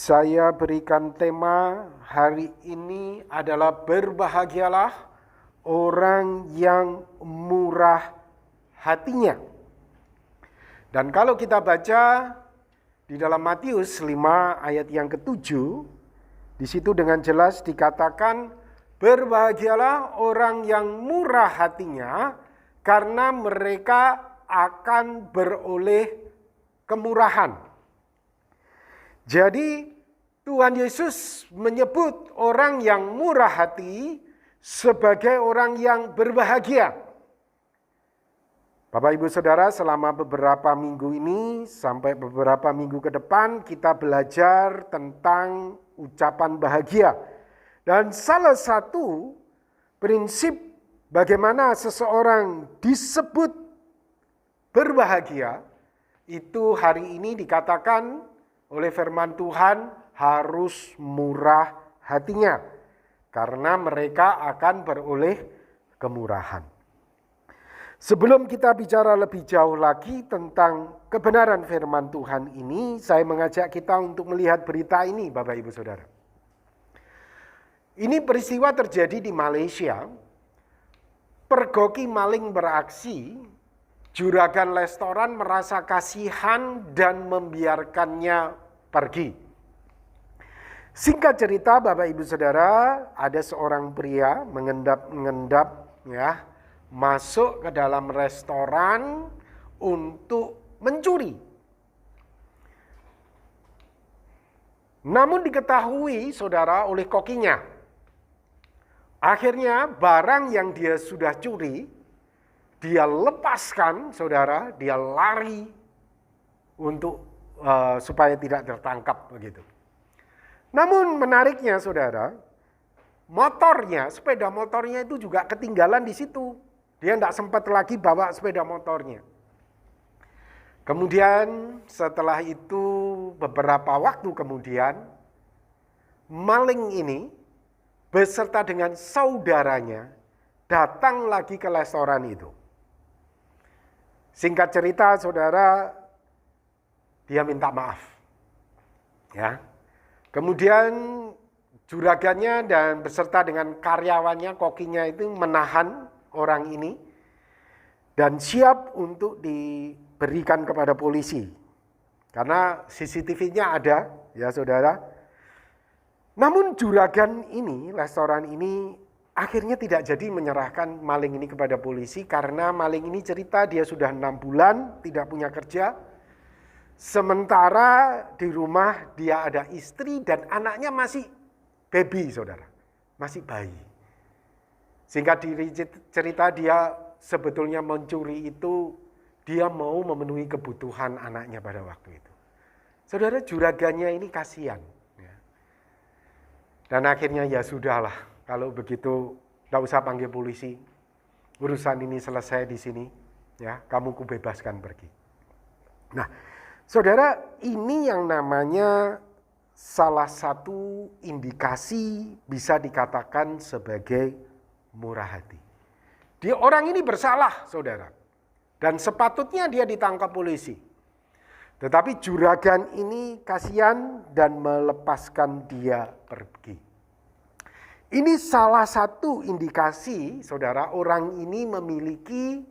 Saya berikan tema hari ini adalah berbahagialah orang yang murah hatinya. Dan kalau kita baca di dalam Matius 5 ayat yang ke-7, di situ dengan jelas dikatakan berbahagialah orang yang murah hatinya karena mereka akan beroleh kemurahan. Jadi Tuhan Yesus menyebut orang yang murah hati sebagai orang yang berbahagia. Bapak Ibu Saudara, selama beberapa minggu ini sampai beberapa minggu ke depan kita belajar tentang ucapan bahagia. Dan salah satu prinsip bagaimana seseorang disebut berbahagia itu hari ini dikatakan oleh firman Tuhan harus murah hatinya karena mereka akan beroleh kemurahan. Sebelum kita bicara lebih jauh lagi tentang kebenaran firman Tuhan ini, saya mengajak kita untuk melihat berita ini, Bapak Ibu Saudara. Ini peristiwa terjadi di Malaysia. Pergoki maling beraksi, juragan restoran merasa kasihan dan membiarkannya pergi. Singkat cerita Bapak Ibu Saudara, ada seorang pria mengendap-endap masuk ke dalam restoran untuk mencuri. Namun diketahui saudara oleh kokinya. Akhirnya barang yang dia sudah curi, dia lepaskan saudara, dia lari untuk supaya tidak tertangkap begitu. Namun menariknya saudara, sepeda motornya itu juga ketinggalan di situ. Dia tidak sempat lagi bawa sepeda motornya. Kemudian setelah itu beberapa waktu kemudian, maling ini beserta dengan saudaranya datang lagi ke restoran itu. Singkat cerita saudara, dia minta maaf. Ya. Kemudian juragannya dan beserta dengan karyawannya, kokinya itu menahan orang ini dan siap untuk diberikan kepada polisi. Karena CCTV-nya ada, ya saudara. Namun juragan ini, restoran ini akhirnya tidak jadi menyerahkan maling ini kepada polisi karena maling ini cerita dia sudah 6 bulan tidak punya kerja. Sementara di rumah dia ada istri dan anaknya masih baby saudara, masih bayi. Singkat cerita dia sebetulnya mencuri itu dia mau memenuhi kebutuhan anaknya pada waktu itu. Saudara, juragannya ini kasihan. Dan akhirnya ya sudahlah, kalau begitu tidak usah panggil polisi, urusan ini selesai di sini, ya kamu kubebaskan pergi. Nah, saudara, ini yang namanya salah satu indikasi bisa dikatakan sebagai murah hati. Dia orang ini bersalah, saudara. Dan sepatutnya dia ditangkap polisi. Tetapi juragan ini kasihan dan melepaskan dia pergi. Ini salah satu indikasi, saudara, orang ini memiliki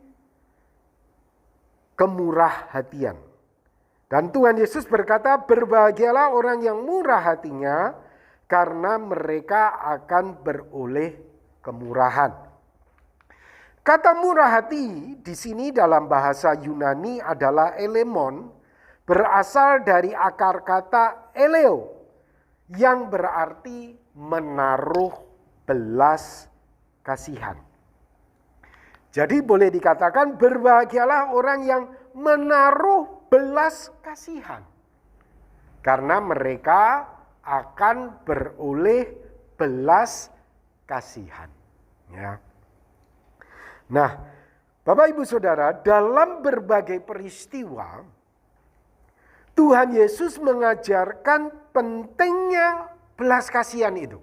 kemurah hatian. Dan Tuhan Yesus berkata, berbahagialah orang yang murah hatinya, karena mereka akan beroleh kemurahan. Kata murah hati di sini dalam bahasa Yunani adalah elemon, berasal dari akar kata eleo, yang berarti menaruh belas kasihan. Jadi boleh dikatakan berbahagialah orang yang menaruh belas kasihan. Karena mereka akan beroleh belas kasihan. Ya. Nah, Bapak Ibu Saudara, dalam berbagai peristiwa, Tuhan Yesus mengajarkan pentingnya belas kasihan itu.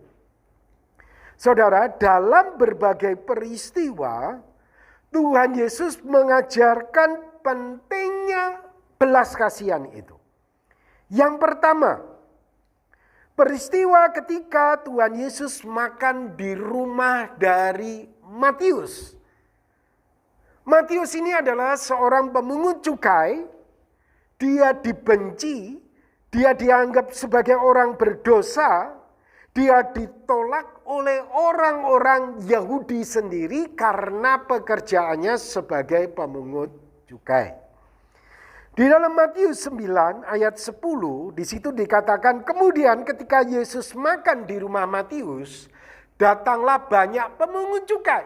Saudara, dalam berbagai peristiwa, Tuhan Yesus mengajarkan pentingnya belas kasihan itu. Yang pertama, Peristiwa ketika Tuhan Yesus makan di rumah dari Matius. Matius ini adalah seorang pemungut cukai. Dia dibenci, dia dianggap sebagai orang berdosa, dia ditolak oleh orang-orang Yahudi sendiri karena pekerjaannya sebagai pemungut cukai. Di dalam Matius 9 ayat 10, di situ dikatakan, kemudian ketika Yesus makan di rumah Matius, datanglah banyak pemungut cukai.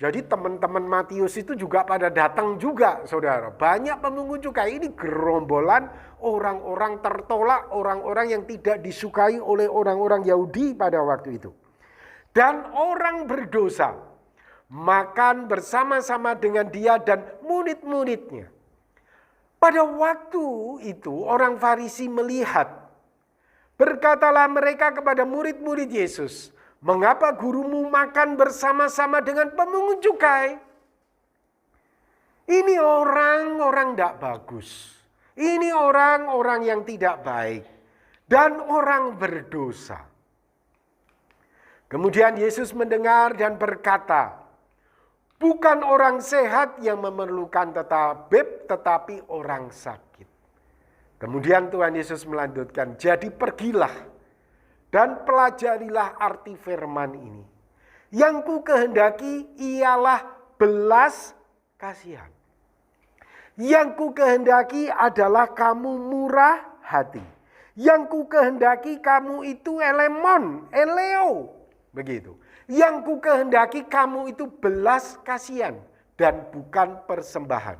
Jadi teman-teman Matius itu juga pada datang juga, saudara. Banyak pemungut cukai, ini gerombolan orang-orang tertolak, orang-orang yang tidak disukai oleh orang-orang Yahudi pada waktu itu. Dan orang berdosa makan bersama-sama dengan dia dan murid-muridnya. Pada waktu itu orang Farisi melihat, berkatalah mereka kepada murid-murid Yesus, mengapa gurumu makan bersama-sama dengan pemungut cukai? Ini orang-orang tidak bagus. Ini orang-orang yang tidak baik. Dan orang berdosa. Kemudian Yesus mendengar dan berkata, bukan orang sehat yang memerlukan tabib, tetapi orang sakit. Kemudian Tuhan Yesus melanjutkan, jadi pergilah dan pelajarilah arti firman ini. Yang ku kehendaki ialah belas kasihan. Yang ku kehendaki adalah kamu murah hati. Yang ku kehendaki kamu itu eleo. Begitu. Yang ku kehendaki kamu itu belas kasihan dan bukan persembahan.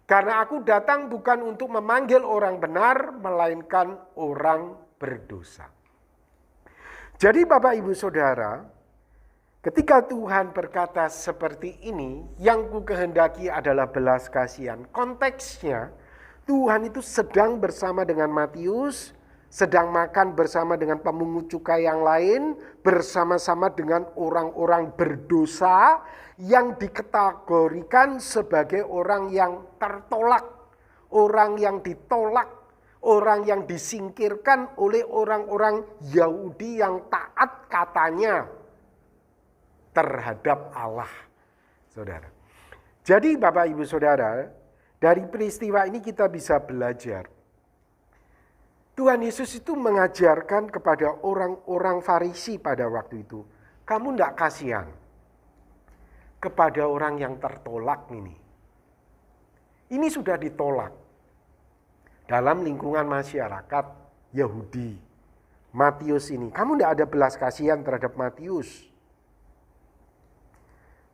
Karena aku datang bukan untuk memanggil orang benar, melainkan orang berdosa. Jadi Bapak Ibu Saudara, ketika Tuhan berkata seperti ini, yang ku kehendaki adalah belas kasihan. Konteksnya, Tuhan itu sedang bersama dengan Matius, sedang makan bersama dengan pemungut cukai yang lain, bersama-sama dengan orang-orang berdosa yang dikategorikan sebagai orang yang tertolak, orang yang ditolak, orang yang disingkirkan oleh orang-orang Yahudi yang taat katanya terhadap Allah. Saudara. Jadi Bapak Ibu Saudara, dari peristiwa ini kita bisa belajar. Tuhan Yesus itu mengajarkan kepada orang-orang Farisi pada waktu itu, kamu tidak kasihan kepada orang yang tertolak ini. Ini sudah ditolak dalam lingkungan masyarakat Yahudi. Matius ini, kamu tidak ada belas kasihan terhadap Matius.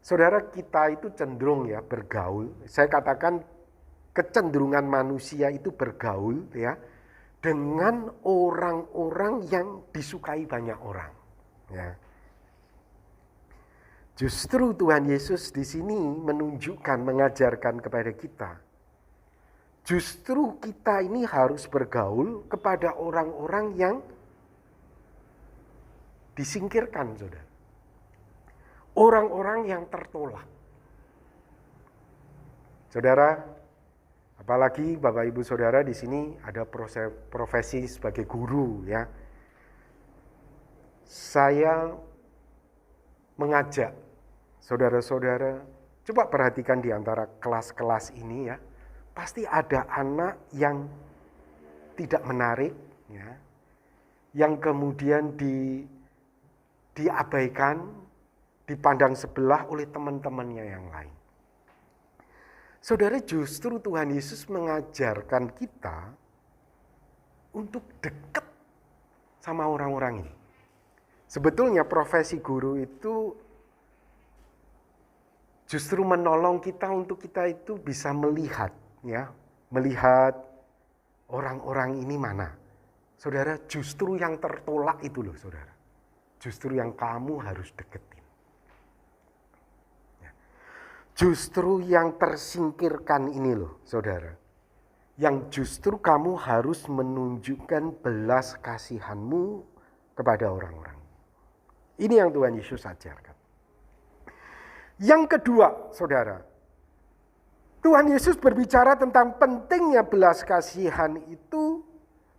Saudara, kita itu cenderung ya bergaul. Saya katakan kecenderungan manusia itu bergaul ya dengan orang-orang yang disukai banyak orang. Ya. Justru Tuhan Yesus di sini menunjukkan, mengajarkan kepada kita. Justru kita ini harus bergaul kepada orang-orang yang disingkirkan, saudara. Orang-orang yang tertolak. Saudara, apalagi Bapak Ibu Saudara di sini ada profesi sebagai guru ya. Saya mengajak saudara-saudara, coba perhatikan di antara kelas-kelas ini ya. Pasti ada anak yang tidak menarik ya. Yang kemudian diabaikan, dipandang sebelah oleh teman-temannya yang lain. Saudara, justru Tuhan Yesus mengajarkan kita untuk dekat sama orang-orang ini. Sebetulnya profesi guru itu justru menolong kita untuk kita itu bisa melihat, ya, melihat orang-orang ini mana. Saudara, justru yang tertolak itu loh, saudara. Justru yang kamu harus deketin. Justru yang tersingkirkan ini loh, saudara. Yang justru kamu harus menunjukkan belas kasihanmu kepada orang-orang. Ini yang Tuhan Yesus ajarkan. Yang kedua, saudara. Tuhan Yesus berbicara tentang pentingnya belas kasihan itu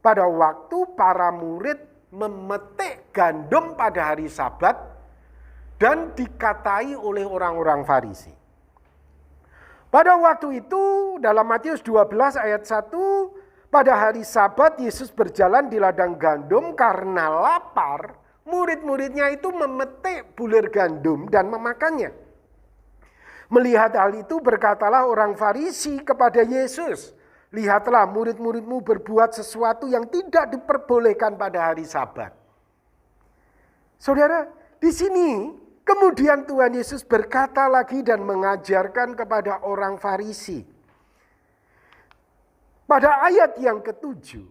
pada waktu para murid memetik gandum pada hari Sabat dan dikatai oleh orang-orang Farisi. Pada waktu itu dalam Matius 12 ayat 1, pada hari Sabat Yesus berjalan di ladang gandum karena lapar. Murid-muridnya itu memetik bulir gandum dan memakannya. Melihat hal itu berkatalah orang Farisi kepada Yesus, "Lihatlah murid-muridmu berbuat sesuatu yang tidak diperbolehkan pada hari Sabat." Saudara, di sini kemudian Tuhan Yesus berkata lagi dan mengajarkan kepada orang Farisi. Pada ayat yang ke-7,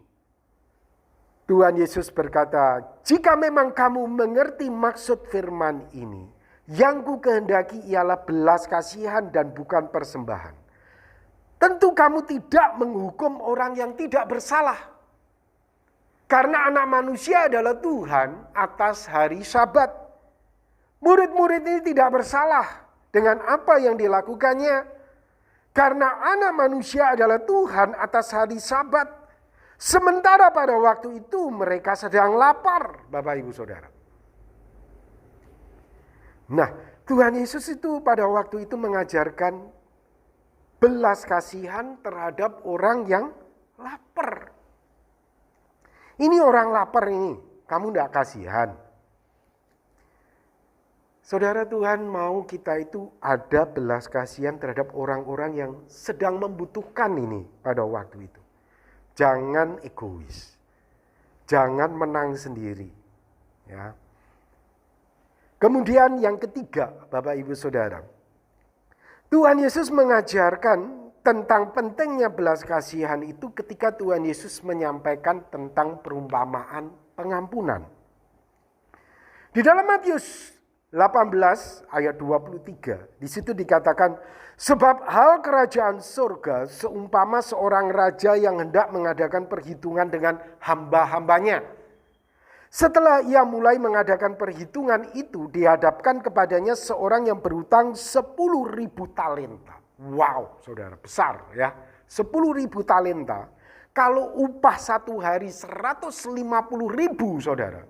Tuhan Yesus berkata, "Jika memang kamu mengerti maksud firman ini, yang ku kehendaki ialah belas kasihan dan bukan persembahan. Tentu kamu tidak menghukum orang yang tidak bersalah. Karena anak manusia adalah Tuhan atas hari Sabat. Murid-murid ini tidak bersalah dengan apa yang dilakukannya. Karena anak manusia adalah Tuhan atas hari Sabat. Sementara pada waktu itu mereka sedang lapar, Bapak Ibu Saudara." Nah, Tuhan Yesus itu pada waktu itu mengajarkan belas kasihan terhadap orang yang lapar. Ini orang lapar ini, kamu tidak kasihan. Saudara, Tuhan mau kita itu ada belas kasihan terhadap orang-orang yang sedang membutuhkan ini pada waktu itu. Jangan egois. Jangan menang sendiri. Ya. Kemudian yang ketiga, Bapak Ibu Saudara. Tuhan Yesus mengajarkan tentang pentingnya belas kasihan itu ketika Tuhan Yesus menyampaikan tentang perumpamaan pengampunan. Di dalam Matius 18 ayat 23, di situ dikatakan, "Sebab hal kerajaan surga seumpama seorang raja yang hendak mengadakan perhitungan dengan hamba-hambanya. Setelah ia mulai mengadakan perhitungan itu, dihadapkan kepadanya seorang yang berhutang 10.000 talenta." Wow, saudara, besar ya. 10.000 talenta. Kalau upah satu hari 150.000, saudara.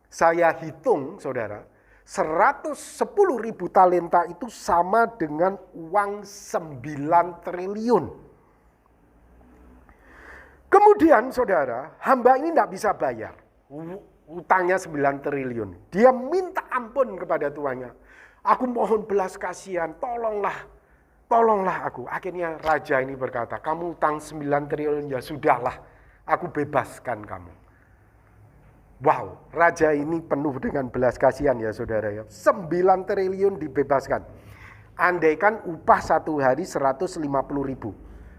Saya hitung, saudara, 110.000 talenta itu sama dengan uang 9 triliun. Kemudian, saudara, hamba ini tidak bisa bayar. Utangnya 9 triliun. Dia minta ampun kepada tuannya. "Aku mohon belas kasihan, tolonglah aku." Akhirnya raja ini berkata, "Kamu utang 9 triliun, ya sudahlah, aku bebaskan kamu." Wow, raja ini penuh dengan belas kasihan ya saudara ya. 9 triliun dibebaskan. Andaikan upah satu hari 150.000.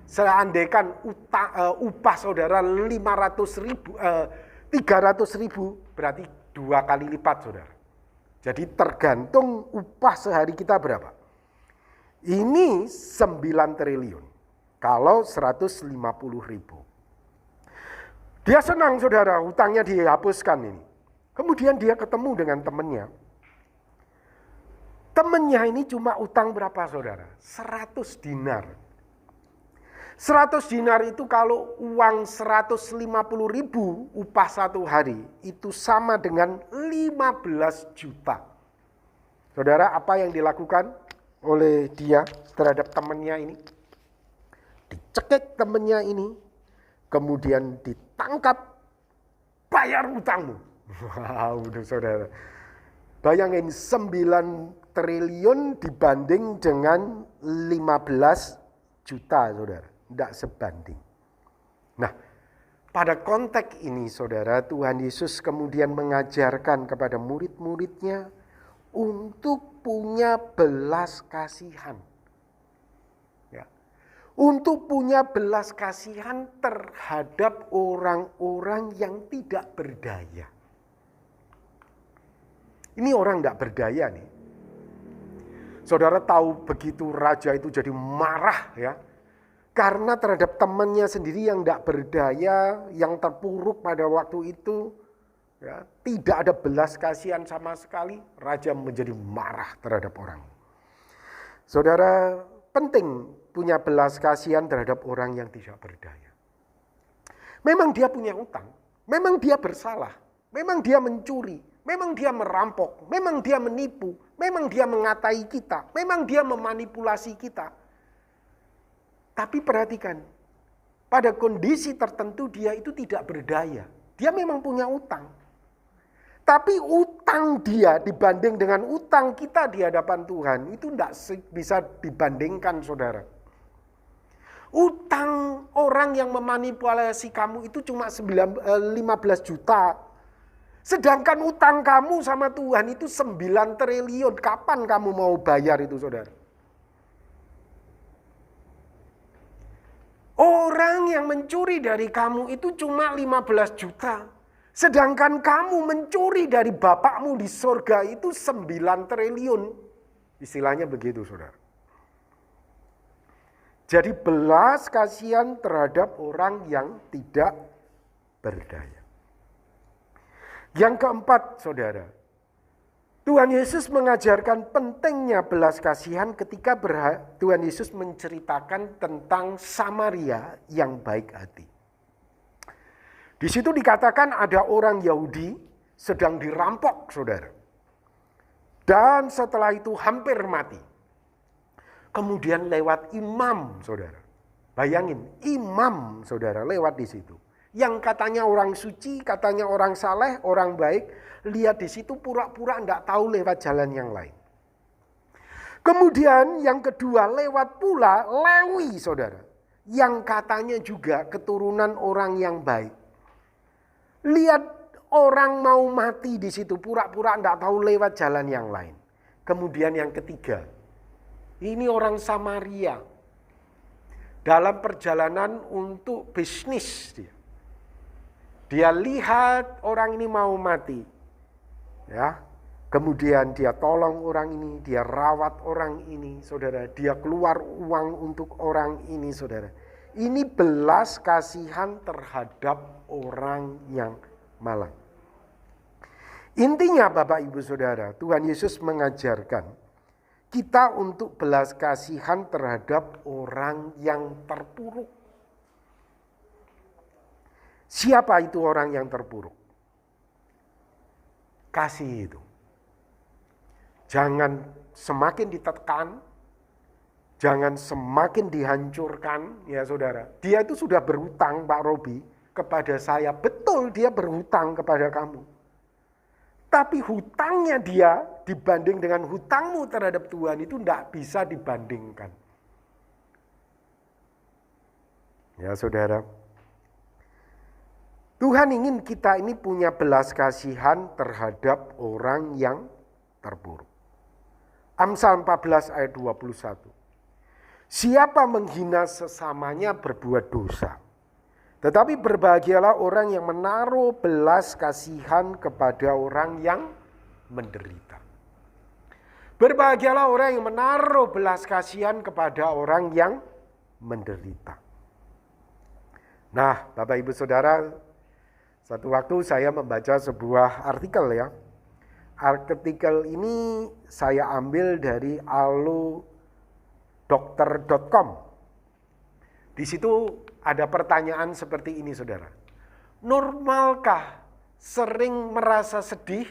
Seandaikan upah saudara 300.000 berarti 2 kali lipat saudara. Jadi tergantung upah sehari kita berapa. Ini 9 triliun. Kalau 150.000. Dia senang saudara, hutangnya dihapuskan ini. Kemudian dia ketemu dengan temannya. Temannya ini cuma utang berapa saudara? 100 dinar. 100 dinar itu kalau uang 150.000 upah satu hari, itu sama dengan 15 juta. Saudara, apa yang dilakukan oleh dia terhadap temannya ini? Dicekik temannya ini, kemudian ditangkap, bayar utangmu. Wow, saudara. Bayangin 9 triliun dibanding dengan 15 juta, saudara. Tidak sebanding. Nah, pada konteks ini, saudara, Tuhan Yesus kemudian mengajarkan kepada murid-muridnya untuk punya belas kasihan. Untuk punya belas kasihan terhadap orang-orang yang tidak berdaya. Ini orang tidak berdaya nih. Saudara tahu begitu raja itu jadi marah ya. Karena terhadap temannya sendiri yang tidak berdaya, yang terpuruk pada waktu itu. Ya, tidak ada belas kasihan sama sekali. Raja menjadi marah terhadap orang. Saudara, penting punya belas kasihan terhadap orang yang tidak berdaya. Memang dia punya utang, memang dia bersalah. memang dia mencuri, memang dia merampok, memang dia menipu, memang dia mengatai kita, memang dia memanipulasi kita. Tapi perhatikan, pada kondisi tertentu dia itu tidak berdaya. Dia memang punya utang. Tapi utang dia dibanding dengan utang kita di hadapan Tuhan itu tidak bisa dibandingkan, saudara. Utang orang yang memanipulasi kamu itu cuma 15 juta. Sedangkan utang kamu sama Tuhan itu 9 triliun. Kapan kamu mau bayar itu, saudara? Orang yang mencuri dari kamu itu cuma 15 juta. Sedangkan kamu mencuri dari Bapakmu di surga itu 9 triliun. Istilahnya begitu, saudara. Jadi belas kasihan terhadap orang yang tidak berdaya. Yang keempat, saudara. Tuhan Yesus mengajarkan pentingnya belas kasihan ketika Tuhan Yesus menceritakan tentang Samaria yang baik hati. Di situ dikatakan ada orang Yahudi sedang dirampok, saudara. Dan setelah itu hampir mati. Kemudian lewat imam, saudara. Bayangin, imam, saudara, lewat di situ. Yang katanya orang suci, katanya orang saleh, orang baik. Lihat di situ pura-pura enggak tahu lewat jalan yang lain. Kemudian yang kedua lewat pula Lewi, saudara. Yang katanya juga keturunan orang yang baik. Lihat orang mau mati di situ pura-pura enggak tahu lewat jalan yang lain. Kemudian yang ketiga, ini orang Samaria. Dalam perjalanan untuk bisnis dia. Dia lihat orang ini mau mati. Ya. Kemudian dia tolong orang ini, dia rawat orang ini, saudara. Dia keluar uang untuk orang ini, saudara. Ini belas kasihan terhadap orang yang malang. Intinya Bapak Ibu Saudara, Tuhan Yesus mengajarkan kita untuk belas kasihan terhadap orang yang terpuruk. Siapa itu orang yang terpuruk? Kasih itu. Jangan semakin ditekan, jangan semakin dihancurkan, ya saudara. Dia itu sudah berhutang, Pak Robi, kepada saya. Betul, dia berhutang kepada kamu. Tapi hutangnya dia dibanding dengan hutangmu terhadap Tuhan itu tidak bisa dibandingkan. Ya saudara. Tuhan ingin kita ini punya belas kasihan terhadap orang yang terpuruk. Amsal 14 ayat 21. Siapa menghina sesamanya berbuat dosa. Tetapi berbahagialah orang yang menaruh belas kasihan kepada orang yang menderita. Berbahagialah orang yang menaruh belas kasihan kepada orang yang menderita. Nah, Bapak Ibu Saudara, satu waktu saya membaca sebuah artikel ya. Artikel ini saya ambil dari alodokter.com. Di situ ada pertanyaan seperti ini, saudara. Normalkah sering merasa sedih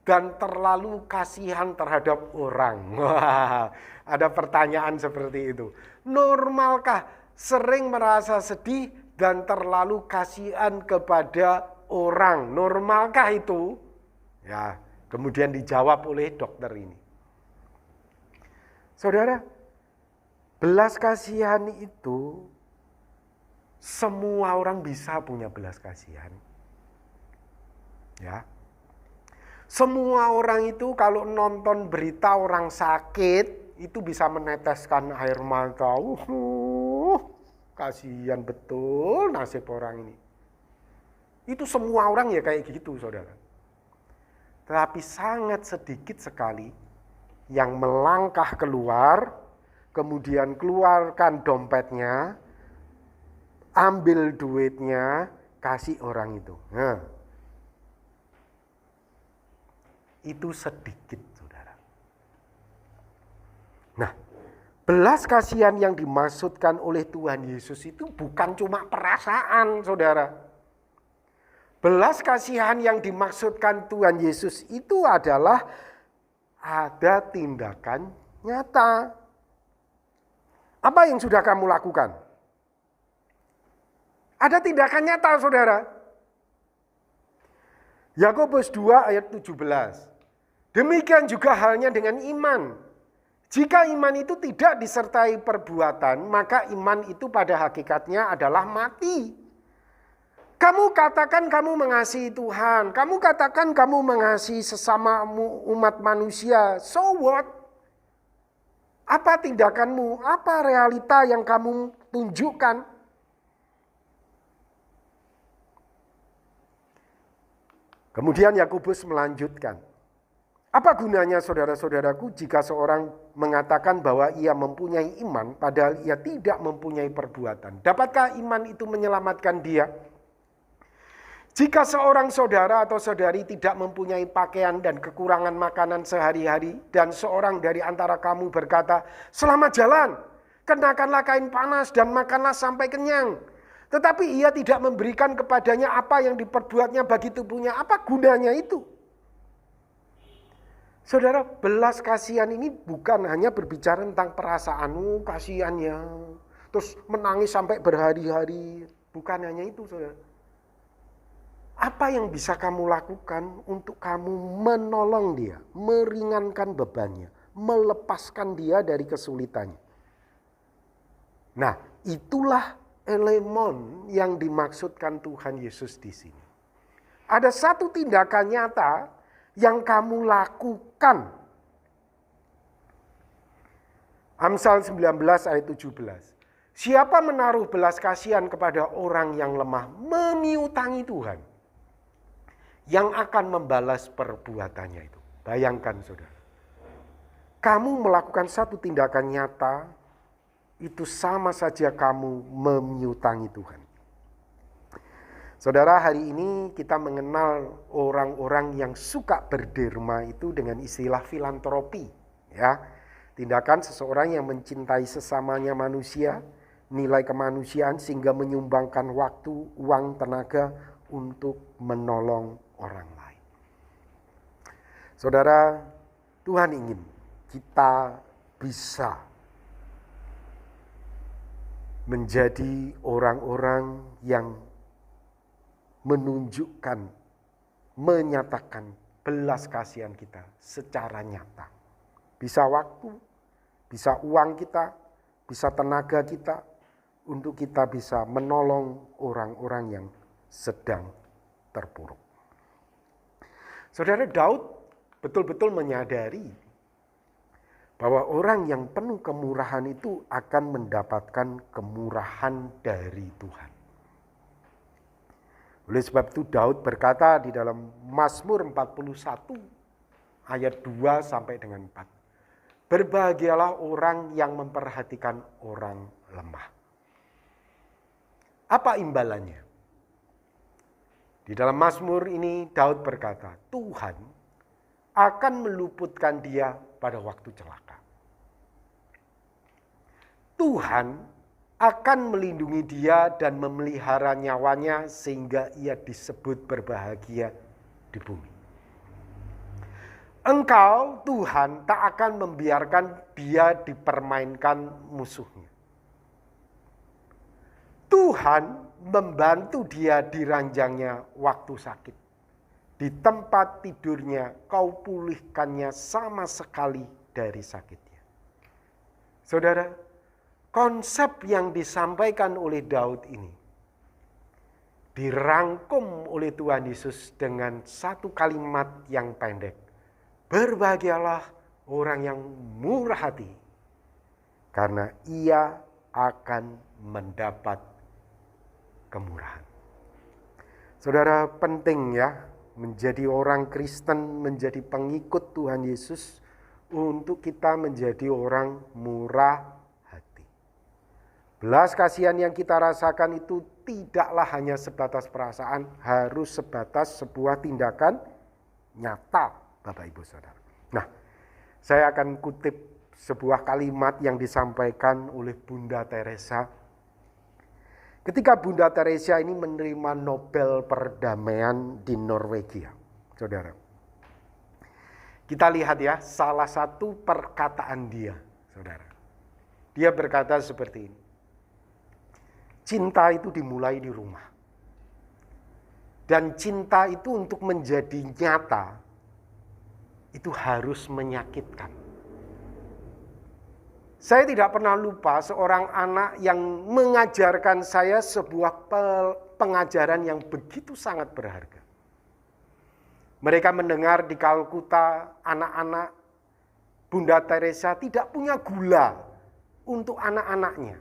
dan terlalu kasihan terhadap orang? Wah, ada pertanyaan seperti itu. Normalkah sering merasa sedih dan terlalu kasihan kepada orang? Normalkah itu? Ya. Kemudian dijawab oleh dokter ini. Saudara, belas kasihan itu semua orang bisa punya belas kasihan. Ya. Semua orang itu kalau nonton berita orang sakit itu bisa meneteskan air mata. Kasihan betul nasib orang ini. Itu semua orang ya kayak gitu, saudara. Tetapi sangat sedikit sekali yang melangkah keluar, kemudian keluarkan dompetnya, ambil duitnya, kasih orang itu. Nah, itu sedikit, saudara. Nah, belas kasihan yang dimaksudkan oleh Tuhan Yesus itu bukan cuma perasaan, saudara. belas kasihan yang dimaksudkan Tuhan Yesus itu adalah ada tindakan nyata. Apa yang sudah kamu lakukan? Ada tindakan nyata, saudara. Yakobus 2 ayat 17. Demikian juga halnya dengan iman. Jika iman itu tidak disertai perbuatan, maka iman itu pada hakikatnya adalah mati. Kamu katakan kamu mengasihi Tuhan, kamu katakan kamu mengasihi sesama umat manusia, so what? Apa tindakanmu? Apa realita yang kamu tunjukkan? Kemudian Yakobus melanjutkan. Apa gunanya saudara-saudaraku jika seorang mengatakan bahwa ia mempunyai iman padahal ia tidak mempunyai perbuatan? Dapatkah iman itu menyelamatkan dia? Jika seorang saudara atau saudari tidak mempunyai pakaian dan kekurangan makanan sehari-hari, dan seorang dari antara kamu berkata, "Selamat jalan, kenakanlah kain panas dan makanlah sampai kenyang," tetapi ia tidak memberikan kepadanya apa yang diperbuatnya bagi tubuhnya, apa gunanya itu? Saudara, belas kasihan ini bukan hanya berbicara tentang perasaanmu, kasihannya, terus menangis sampai berhari-hari. Bukan hanya itu, saudara. Apa yang bisa kamu lakukan untuk kamu menolong dia, meringankan bebannya, melepaskan dia dari kesulitannya. Nah, itulah elemon yang dimaksudkan Tuhan Yesus di sini. Ada satu tindakan nyata yang kamu lakukan. Amsal 19 ayat 17. Siapa menaruh belas kasihan kepada orang yang lemah, memiutangi Tuhan yang akan membalas perbuatannya itu. Bayangkan, saudara. Kamu melakukan satu tindakan nyata, itu sama saja kamu memiutangi Tuhan. Saudara, hari ini kita mengenal orang-orang yang suka berderma itu dengan istilah filantropi. Ya, tindakan seseorang yang mencintai sesamanya manusia, nilai kemanusiaan sehingga menyumbangkan waktu, uang, tenaga untuk menolong orang lain. Saudara, Tuhan ingin kita bisa menjadi orang-orang yang menunjukkan, menyatakan belas kasihan kita secara nyata. Bisa waktu, bisa uang kita, bisa tenaga kita, untuk kita bisa menolong orang-orang yang sedang terpuruk. Saudara, Daud betul-betul menyadari bahwa orang yang penuh kemurahan itu akan mendapatkan kemurahan dari Tuhan. Oleh sebab itu Daud berkata di dalam Mazmur 41 ayat 2 sampai dengan 4. Berbahagialah orang yang memperhatikan orang lemah. Apa imbalannya? Di dalam Mazmur ini Daud berkata, Tuhan akan meluputkan dia pada waktu celaka. Tuhan akan melindungi dia dan memelihara nyawanya sehingga ia disebut berbahagia di bumi. Engkau, Tuhan, tak akan membiarkan dia dipermainkan musuhnya. Tuhan membantu dia di ranjangnya waktu sakit. Di tempat tidurnya kau pulihkannya sama sekali dari sakitnya. Saudara, konsep yang disampaikan oleh Daud ini dirangkum oleh Tuhan Yesus dengan satu kalimat yang pendek. Berbahagialah orang yang murah hati, karena ia akan mendapat kemurahan. Saudara, penting ya menjadi orang Kristen, menjadi pengikut Tuhan Yesus, untuk kita menjadi orang murah hati. Belas kasihan yang kita rasakan itu tidaklah hanya sebatas perasaan, harus sebatas sebuah tindakan nyata, Bapak Ibu Saudara. Nah, saya akan kutip sebuah kalimat yang disampaikan oleh Bunda Teresa Ketika Bunda Teresa ini menerima Nobel Perdamaian di Norwegia, saudara. Kita lihat ya, salah satu perkataan dia, saudara. Dia berkata seperti ini. Cinta itu dimulai di rumah. Dan cinta itu untuk menjadi nyata, itu harus menyakitkan. Saya tidak pernah lupa seorang anak yang mengajarkan saya sebuah pengajaran yang begitu sangat berharga. Mereka mendengar di Kalkuta anak-anak Bunda Teresa tidak punya gula untuk anak-anaknya.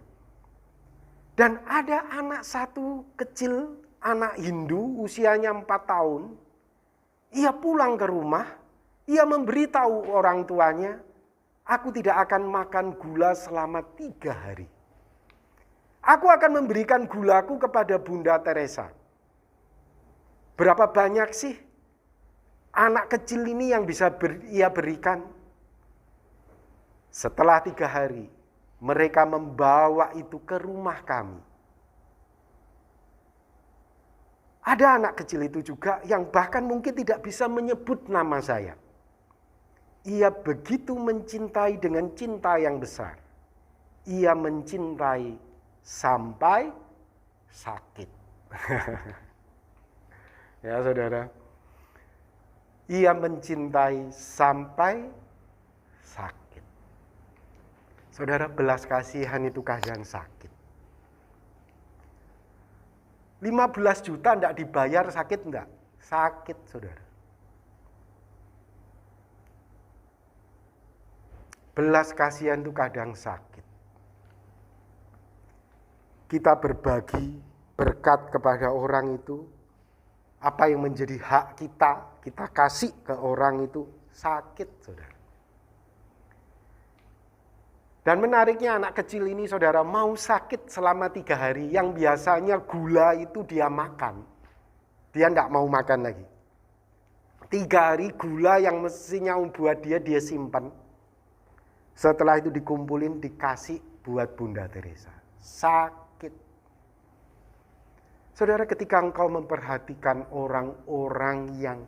Dan ada anak satu kecil, anak Hindu usianya 4 tahun. Ia pulang ke rumah, ia memberitahu orang tuanya, aku tidak akan makan gula selama 3 hari. Aku akan memberikan gulaku kepada Bunda Teresa. Berapa banyak sih anak kecil ini yang bisa ia berikan? Setelah 3 hari, mereka membawa itu ke rumah kami. Ada anak kecil itu juga yang bahkan mungkin tidak bisa menyebut nama saya. Ia begitu mencintai dengan cinta yang besar. Ia mencintai sampai sakit. Ya saudara. Ia mencintai sampai sakit. Saudara, belas kasihan itu kadang sakit. 15 juta enggak dibayar, sakit enggak? Sakit, saudara. Belas kasihan itu kadang sakit. Kita berbagi berkat kepada orang itu, apa yang menjadi hak kita, kita kasih ke orang itu sakit, saudara. Dan menariknya anak kecil ini saudara mau sakit selama 3 hari. Yang biasanya gula itu dia makan. Dia enggak mau makan lagi. 3 hari gula yang mestinya buat dia simpan. Setelah itu dikumpulin dikasih buat Bunda Teresa. Sakit. Saudara, ketika engkau memperhatikan orang-orang yang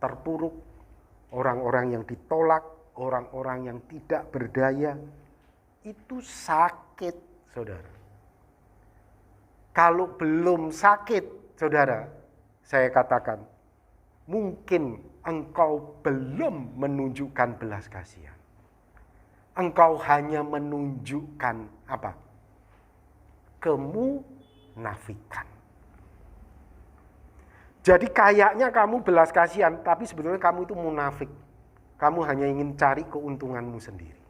terpuruk, orang-orang yang ditolak, orang-orang yang tidak berdaya, itu sakit, saudara. Kalau belum sakit, saudara, saya katakan, mungkin engkau belum menunjukkan belas kasihan. Engkau hanya menunjukkan apa? Kemunafikan. Jadi kayaknya kamu belas kasihan, tapi sebetulnya kamu itu munafik. Kamu hanya ingin cari keuntunganmu sendiri.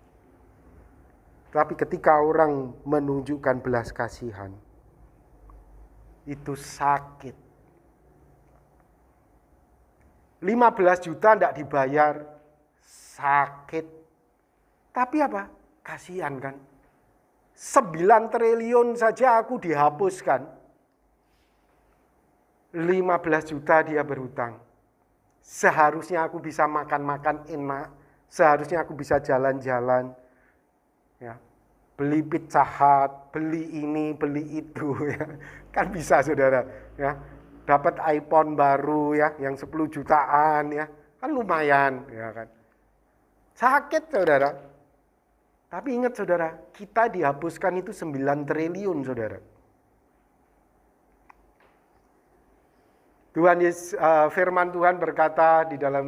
Tapi ketika orang menunjukkan belas kasihan, itu sakit. 15 juta tidak dibayar, sakit. Tapi apa? Kasihan kan? 9 triliun saja aku dihapuskan. 15 juta dia berhutang. Seharusnya aku bisa makan-makan enak, seharusnya aku bisa jalan-jalan, ya, beli Pizza Hut, beli ini, beli itu, ya. Kan bisa saudara, ya, dapat iPhone baru ya, yang 10 jutaan ya, kan lumayan, ya kan. Sakit saudara, tapi ingat saudara, kita dihapuskan itu 9 triliun saudara. Firman Tuhan berkata di dalam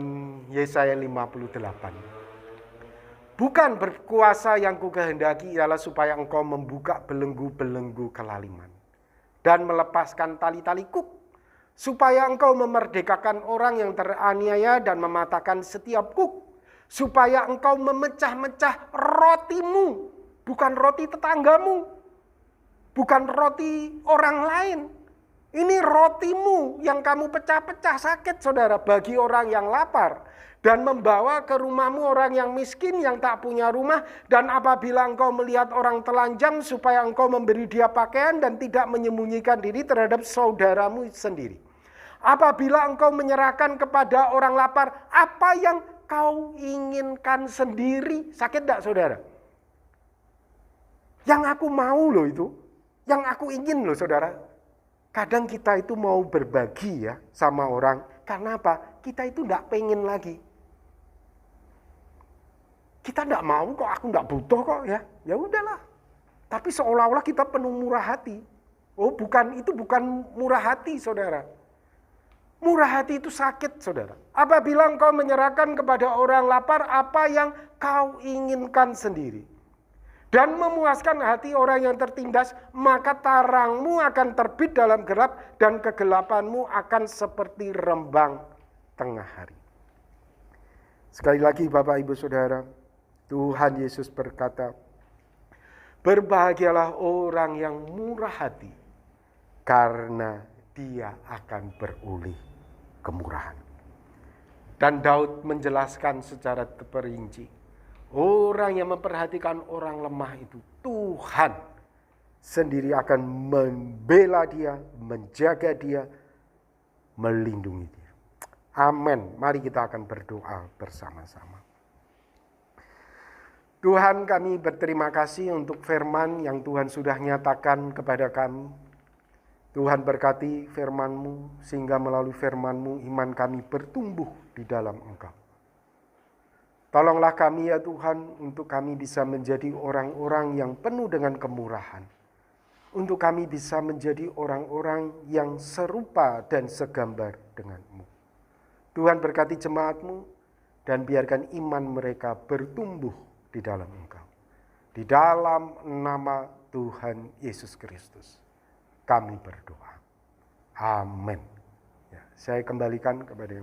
Yesaya 58. Bukan berkuasa yang kukehendaki ialah supaya engkau membuka belenggu-belenggu kelaliman dan melepaskan tali-tali kuk, supaya engkau memerdekakan orang yang teraniaya dan mematahkan setiap kuk, supaya engkau memecah-mecah rotimu, bukan roti tetanggamu, bukan roti orang lain. Ini rotimu yang kamu pecah-pecah sakit saudara bagi orang yang lapar. Dan membawa ke rumahmu orang yang miskin yang tak punya rumah. Dan apabila engkau melihat orang telanjang supaya engkau memberi dia pakaian dan tidak menyembunyikan diri terhadap saudaramu sendiri. Apabila engkau menyerahkan kepada orang lapar apa yang kau inginkan sendiri. Sakit tak saudara? Yang aku mau loh itu. Yang aku ingin loh saudara, kadang kita itu mau berbagi ya sama orang. Karena apa? Kita itu enggak pengen lagi. Kita enggak mau kok, aku enggak butuh kok ya. Ya udahlah. Tapi seolah-olah kita penuh murah hati. Oh bukan, itu bukan murah hati saudara. Murah hati itu sakit saudara. Apabila engkau menyerahkan kepada orang lapar apa yang kau inginkan sendiri. Dan memuaskan hati orang yang tertindas, maka tarangmu akan terbit dalam gelap dan kegelapanmu akan seperti rembang tengah hari. Sekali lagi Bapak Ibu Saudara, Tuhan Yesus berkata, berbahagialah orang yang murah hati, karena dia akan beroleh kemurahan. Dan Daud menjelaskan secara terperinci, orang yang memperhatikan orang lemah itu, Tuhan sendiri akan membela dia, menjaga dia, melindungi dia. Amin. Mari kita akan berdoa bersama-sama. Tuhan, kami berterima kasih untuk firman yang Tuhan sudah nyatakan kepada kami. Tuhan berkati firman-Mu sehingga melalui firman-Mu iman kami bertumbuh di dalam Engkau. Tolonglah kami ya Tuhan untuk kami bisa menjadi orang-orang yang penuh dengan kemurahan. Untuk kami bisa menjadi orang-orang yang serupa dan segambar dengan-Mu. Tuhan berkati jemaat-Mu dan biarkan iman mereka bertumbuh di dalam Engkau. Di dalam nama Tuhan Yesus Kristus kami berdoa. Amin. Ya, saya kembalikan kepada